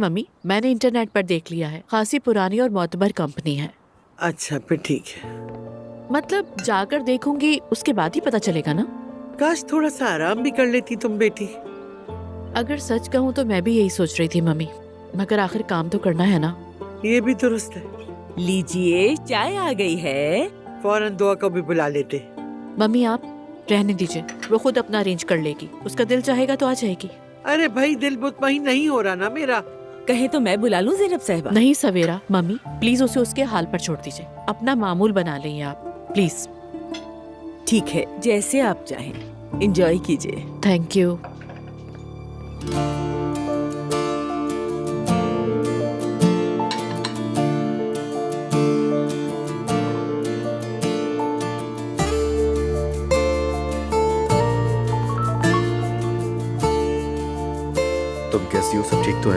Mummy, मैंने internet पर देख लिया है, खासी पुरानी और मोतबर कंपनी है। अच्छा फिर ठीक है। मतलब जाकर देखूंगी, उसके बाद ही पता चलेगा ना। काश थोड़ा सा आराम भी कर लेती तुम बेटी। अगर सच कहूँ तो मैं भी यही सोच रही थी मम्मी, मगर आखिर काम तो करना है ना। ये भी दुरुस्त है। लीजिए, चाय आ गई है। फौरन दुआ को भी बुला लेते। मम्मी आप रहने दीजिए, वो खुद अपना अरेंज कर लेगी, उसका दिल चाहेगा तो आ जाएगी। अरे भाई दिल मुतमईन नहीं हो रहा ना मेरा। कहे तो मैं बुला लूं ज़ैनब साहिबा? नहीं सवेरा, मम्मी प्लीज उसे उसके हाल पर छोड़ दीजिए, अपना मामूल बना लेंगे आप प्लीज। ठीक है, जैसे आप चाहें। एंजॉय कीजिए। Thank you.